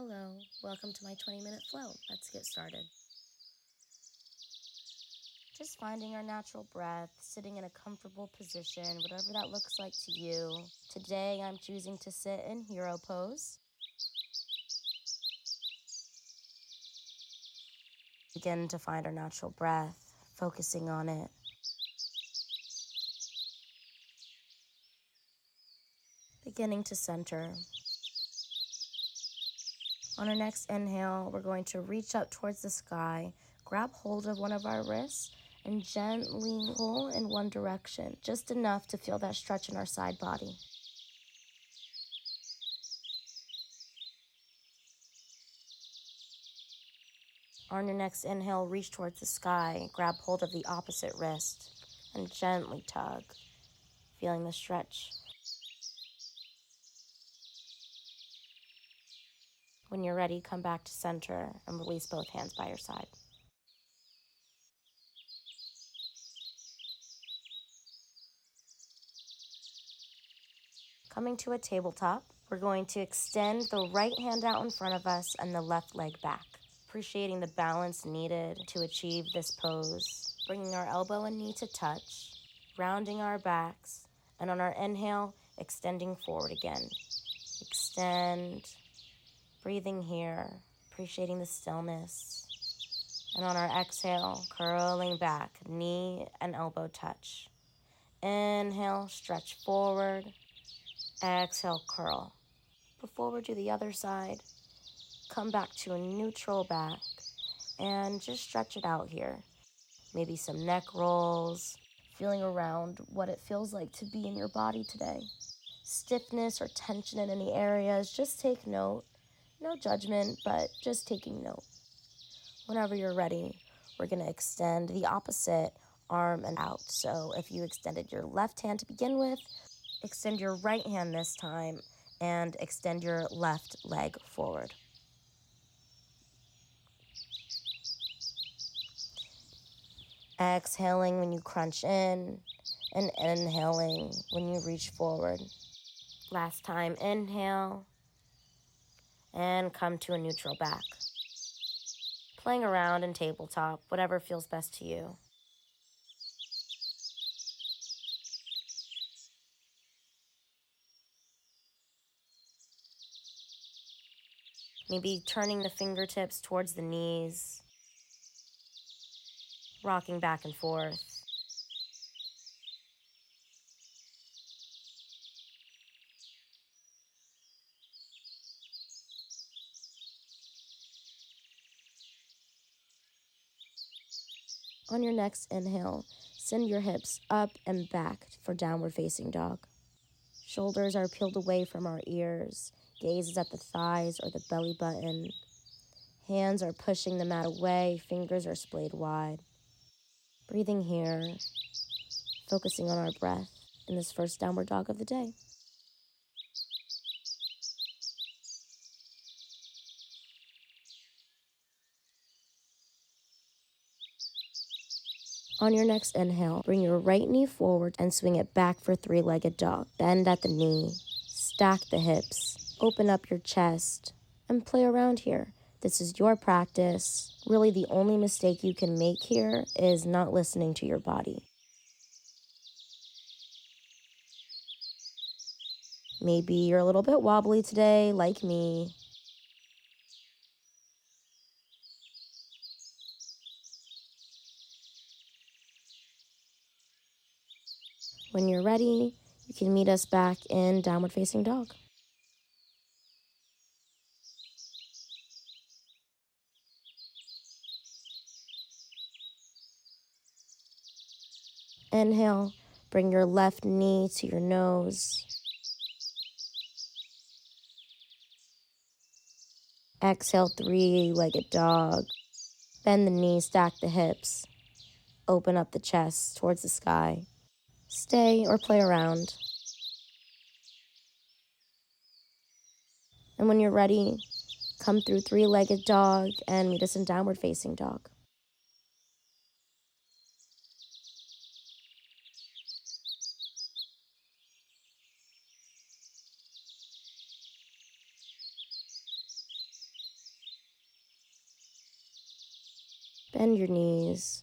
Hello, welcome to my 20-minute flow. Let's get started. Just finding our natural breath, sitting in a comfortable position, whatever that looks like to you. Today, I'm choosing to sit in hero pose. Begin to find our natural breath, focusing on it. Beginning to center. On our next inhale, we're going to reach up towards the sky, grab hold of one of our wrists, and gently pull in one direction, just enough to feel that stretch in our side body. On your next inhale, reach towards the sky, grab hold of the opposite wrist, and gently tug, feeling the stretch. When you're ready, come back to center and release both hands by your side. Coming to a tabletop, we're going to extend the right hand out in front of us and the left leg back, appreciating the balance needed to achieve this pose. Bringing our elbow and knee to touch, rounding our backs, and on our inhale, extending forward again. Extend, breathing here, appreciating the stillness. And on our exhale, curling back, knee and elbow touch. Inhale, stretch forward. Exhale, curl. Before we do the other side, come back to a neutral back and just stretch it out here. Maybe some neck rolls, feeling around what it feels like to be in your body today. Stiffness or tension in any areas, just take note. No judgment, but just taking note. Whenever you're ready, we're going to extend the opposite arm and out. So if you extended your left hand to begin with, extend your right hand this time and extend your left leg forward. Exhaling when you crunch in and inhaling when you reach forward. Last time, inhale and come to a neutral back. Playing around in tabletop, whatever feels best to you. Maybe turning the fingertips towards the knees, rocking back and forth. On your next inhale, send your hips up and back for downward facing dog. Shoulders are peeled away from our ears, gaze is at the thighs or the belly button. Hands are pushing the mat away, fingers are splayed wide. Breathing here, focusing on our breath in this first downward dog of the day. On your next inhale, bring your right knee forward and swing it back for three-legged dog. Bend at the knee, stack the hips, open up your chest, and play around here. This is your practice. Really, the only mistake you can make here is not listening to your body. Maybe you're a little bit wobbly today, like me. When you're ready, you can meet us back in downward facing dog. Inhale, bring your left knee to your nose. Exhale, three-legged dog. Bend the knee, stack the hips. Open up the chest towards the sky. Stay or play around. And when you're ready, come through three-legged dog and meet us in downward facing dog. Bend your knees.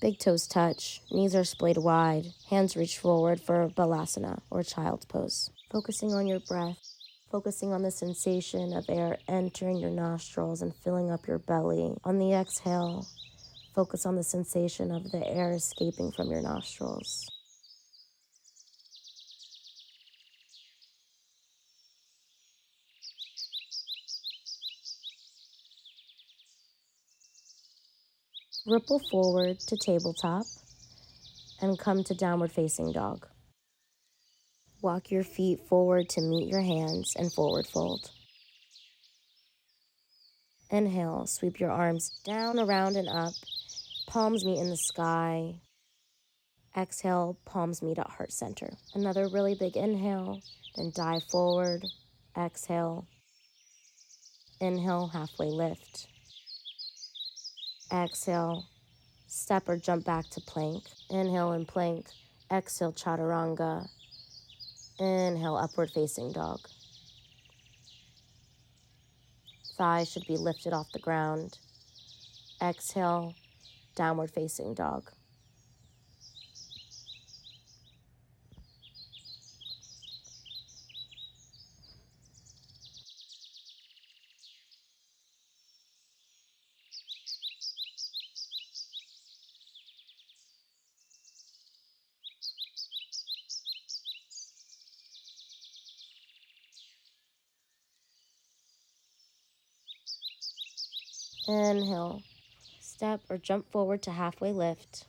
Big toes touch, knees are splayed wide, hands reach forward for Balasana or child's pose. Focusing on your breath, focusing on the sensation of air entering your nostrils and filling up your belly. On the exhale, focus on the sensation of the air escaping from your nostrils. Ripple forward to tabletop and come to downward facing dog. Walk your feet forward to meet your hands and forward fold. Inhale, sweep your arms down, around, and up. Palms meet in the sky. Exhale, palms meet at heart center. Another really big inhale, then dive forward. Exhale. Inhale, halfway lift. Exhale, step or jump back to plank. Inhale and plank. Exhale, chaturanga. Inhale, upward facing dog. Thighs should be lifted off the ground. Exhale, downward facing dog. Inhale, step or jump forward to halfway lift.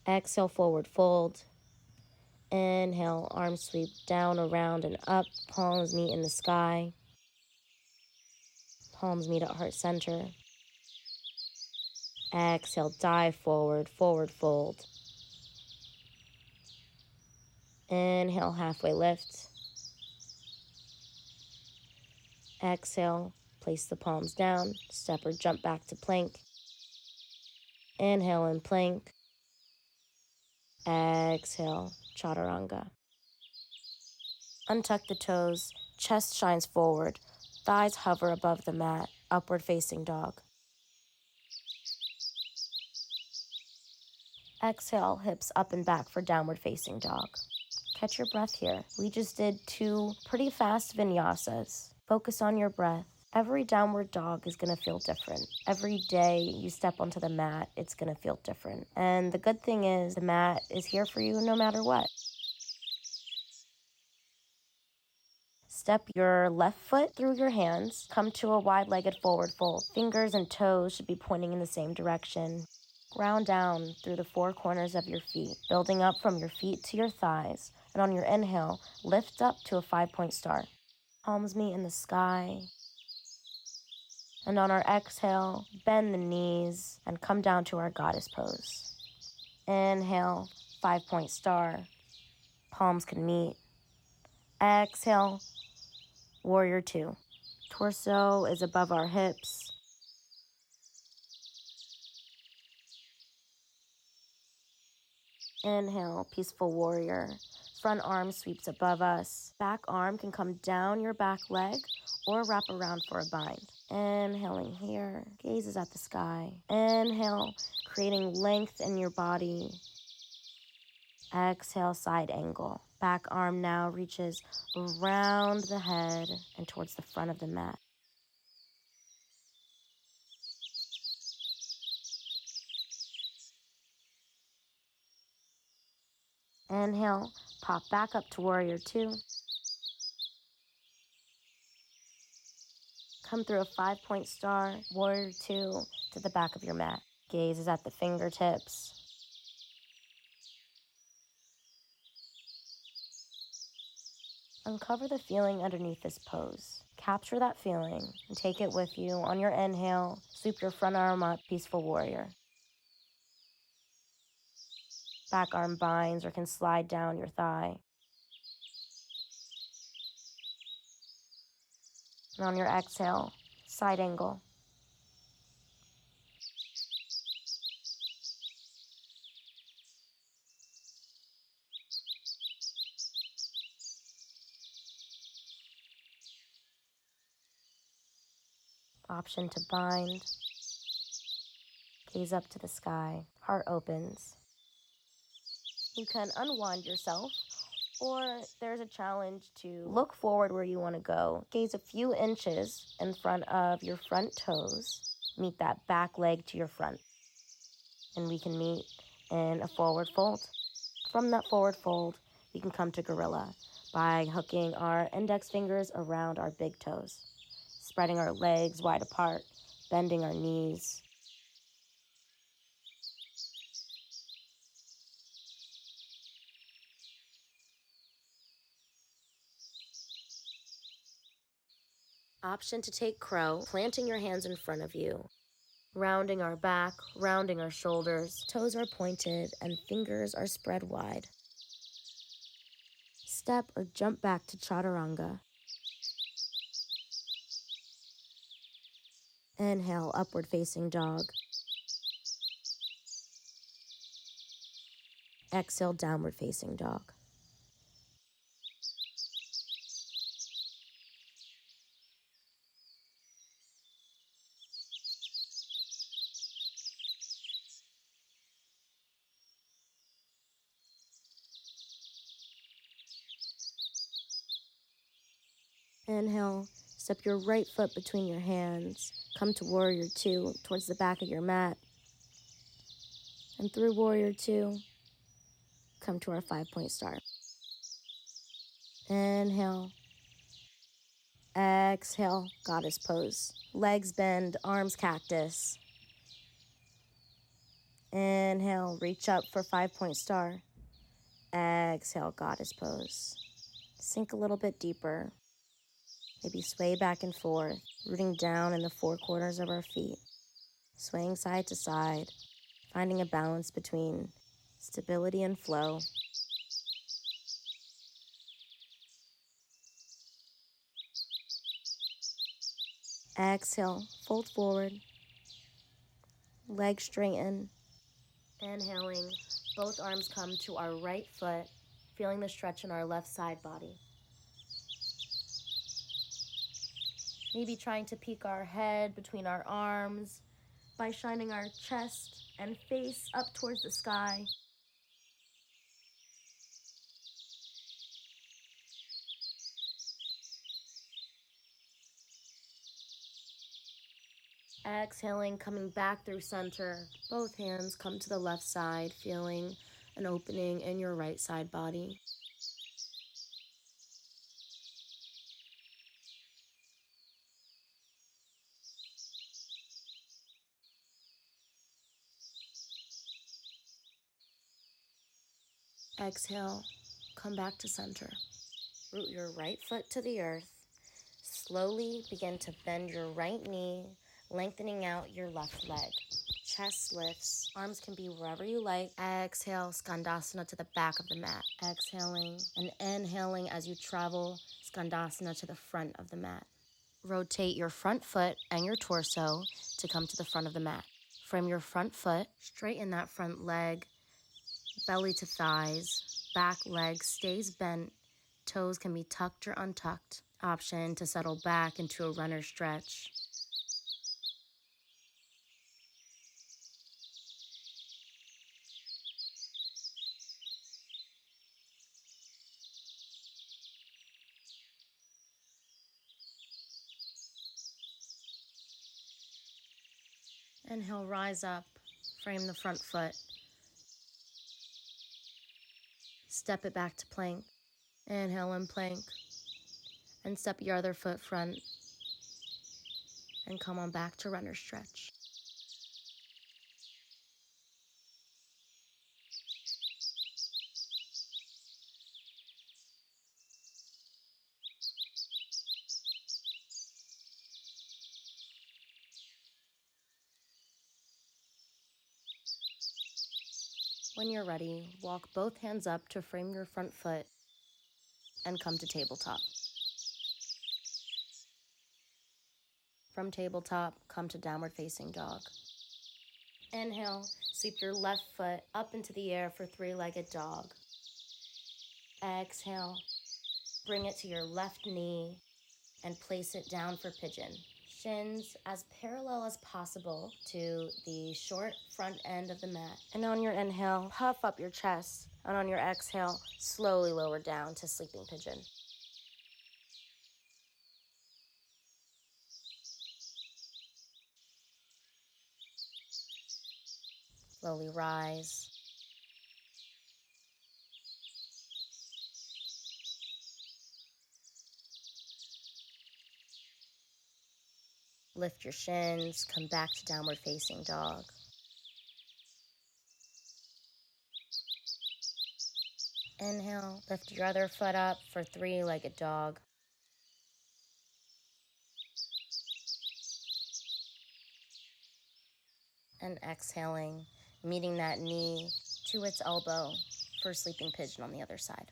Exhale, forward fold. Inhale, arms sweep down, around, and up. Palms meet in the sky. Palms meet at heart center. Exhale, dive forward, forward fold. Inhale, halfway lift. Exhale, place the palms down, step or jump back to plank. Inhale and plank. Exhale, chaturanga. Untuck the toes, chest shines forward, thighs hover above the mat, upward facing dog. Exhale, hips up and back for downward facing dog. Catch your breath here. We just did 2 pretty fast vinyasas. Focus on your breath. Every downward dog is going to feel different. Every day you step onto the mat, it's going to feel different. And the good thing is the mat is here for you no matter what. Step your left foot through your hands. Come to a wide-legged forward fold. Fingers and toes should be pointing in the same direction. Ground down through the 4 corners of your feet, building up from your feet to your thighs. And on your inhale, lift up to a 5-point star. Palms meet in the sky. And on our exhale, bend the knees and come down to our goddess pose. Inhale, 5-point star. Palms can meet. Exhale, warrior 2. Torso is above our hips. Inhale, peaceful warrior. Front arm sweeps above us. Back arm can come down your back leg or wrap around for a bind. Inhaling here, gazes at the sky. Inhale, creating length in your body. Exhale, side angle. Back arm now reaches around the head and towards the front of the mat. Inhale, pop back up to warrior 2. Come through a 5-point star, warrior 2, to the back of your mat. Gaze is at the fingertips. Uncover the feeling underneath this pose. Capture that feeling and take it with you. On your inhale, sweep your front arm up, peaceful warrior. Back arm binds or can slide down your thigh. And on your exhale, side angle. Option to bind. Gaze up to the sky. Heart opens. You can unwind yourself, or there's a challenge to look forward where you want to go. Gaze a few inches in front of your front toes. Meet that back leg to your front. And we can meet in a forward fold. From that forward fold, we can come to gorilla by hooking our index fingers around our big toes, spreading our legs wide apart, bending our knees. Option to take crow, planting your hands in front of you, rounding our back, rounding our shoulders. Toes are pointed and fingers are spread wide. Step or jump back to chaturanga. Inhale, upward facing dog. Exhale, downward facing dog. Inhale, step your right foot between your hands. Come to warrior two towards the back of your mat. And through warrior two, come to our 5-point star. Inhale. Exhale, goddess pose. Legs bend, arms cactus. Inhale, reach up for 5-point star. Exhale, goddess pose. Sink a little bit deeper. Maybe sway back and forth, rooting down in the 4 corners of our feet. Swaying side to side, finding a balance between stability and flow. Exhale, fold forward. Legs straighten. Inhaling, both arms come to our right foot, feeling the stretch in our left side body. Maybe trying to peek our head between our arms by shining our chest and face up towards the sky. Exhaling, coming back through center. Both hands come to the left side, feeling an opening in your right side body. Exhale, come back to center. Root your right foot to the earth. Slowly begin to bend your right knee, lengthening out your left leg. Chest lifts. Arms can be wherever you like. Exhale, Skandasana to the back of the mat. Exhaling and inhaling as you travel Skandasana to the front of the mat. Rotate your front foot and your torso to come to the front of the mat. Frame your front foot, straighten that front leg, belly to thighs, back leg stays bent, toes can be tucked or untucked. Option to settle back into a runner stretch. Inhale, rise up, frame the front foot. Step it back to plank. Inhale and plank. And step your other foot front. And come on back to runner stretch. When you're ready, walk both hands up to frame your front foot and come to tabletop. From tabletop, come to downward facing dog. Inhale, sweep your left foot up into the air for 3-legged dog. Exhale, bring it to your left knee and place it down for pigeon. Shins as parallel as possible to the short front end of the mat. And on your inhale, puff up your chest. And on your exhale, slowly lower down to sleeping pigeon. Slowly rise. Lift your shins, come back to downward facing dog. Inhale, lift your other foot up for three-legged dog. And exhaling, meeting that knee to its elbow for sleeping pigeon on the other side.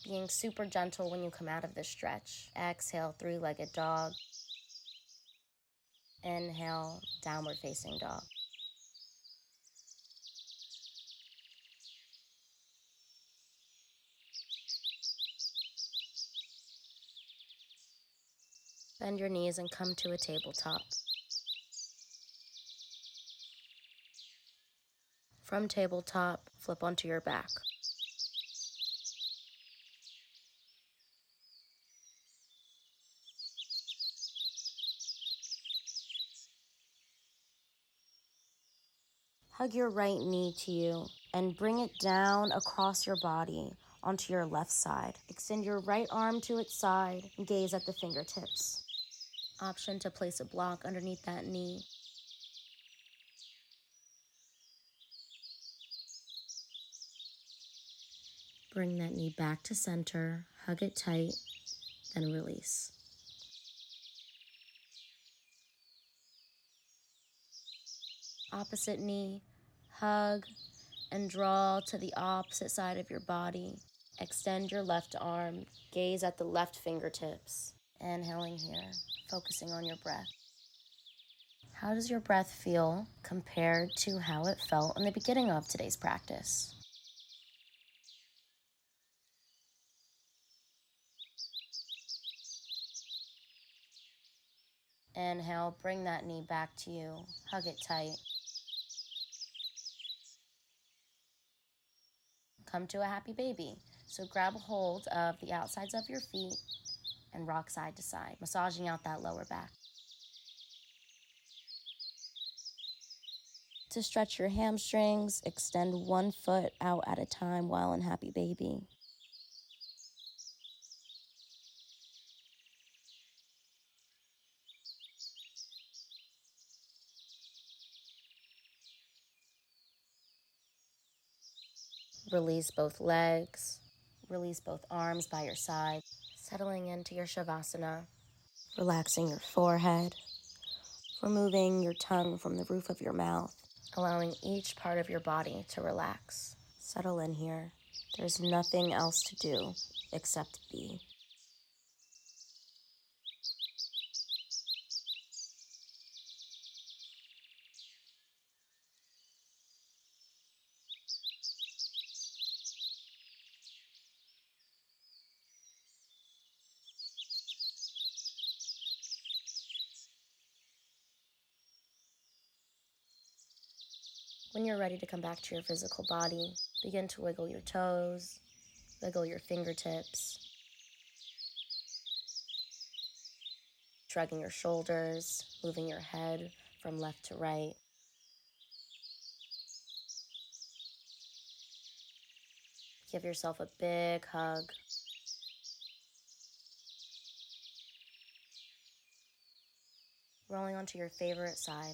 Being super gentle when you come out of this stretch. Exhale, three-legged dog. Inhale, downward facing dog. Bend your knees and come to a tabletop. From tabletop, flip onto your back. Hug your right knee to you and bring it down across your body onto your left side. Extend your right arm to its side and gaze at the fingertips. Option to place a block underneath that knee. Bring that knee back to center, hug it tight, then release. Opposite knee, hug and draw to the opposite side of your body. Extend your left arm, gaze at the left fingertips. Inhaling here, focusing on your breath. How does your breath feel compared to how it felt in the beginning of today's practice? Inhale, bring that knee back to you. Hug it tight. Come to a happy baby. So grab a hold of the outsides of your feet and rock side to side, massaging out that lower back. To stretch your hamstrings, extend one foot out at a time while in happy baby. Release both legs. Release both arms by your side. Settling into your Savasana. Relaxing your forehead. Removing your tongue from the roof of your mouth. Allowing each part of your body to relax. Settle in here. There's nothing else to do except be. When you're ready to come back to your physical body, begin to wiggle your toes, wiggle your fingertips, shrugging your shoulders, moving your head from left to right. Give yourself a big hug. Rolling onto your favorite side.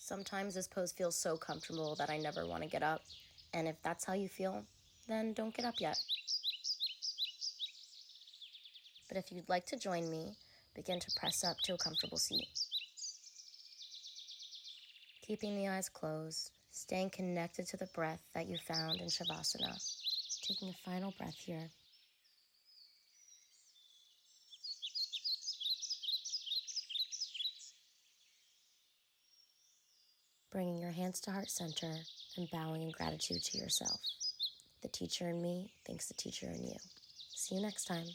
Sometimes this pose feels so comfortable that I never want to get up. And if that's how you feel, then don't get up yet. But if you'd like to join me, begin to press up to a comfortable seat. Keeping the eyes closed, staying connected to the breath that you found in Savasana. Taking a final breath here. Bringing your hands to heart center and bowing in gratitude to yourself. The teacher in me thanks the teacher in you. See you next time.